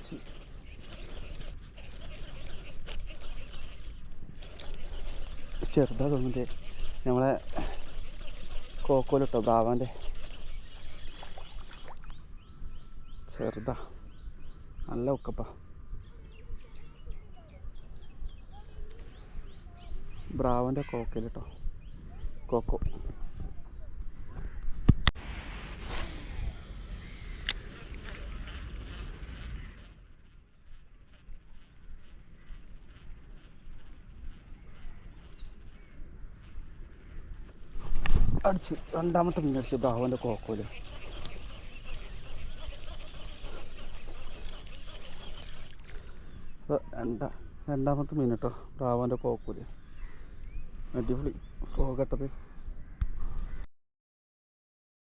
അടിച്ച് ചെറുതാ തോന്നുന്നുണ്ട് നമ്മളെ കോക്കോലിട്ടോ ബ്രാവാൻ്റെ ചെറുതാ നല്ല ഉക്കപ്പ ബ്രാവൻ്റെ കോക്കയിലിട്ടോ കോക്കോ അടിച്ചു രണ്ടാമത്തെ മീൻ അടിച്ചു ബ്രാവൻ്റെ കോക്കോല് രണ്ടാമത്തെ മീൻ കേട്ടോ ബ്രാവൻ്റെ കോക്കോല് അടിപൊളി ഫ്ലോ കെട്ടത്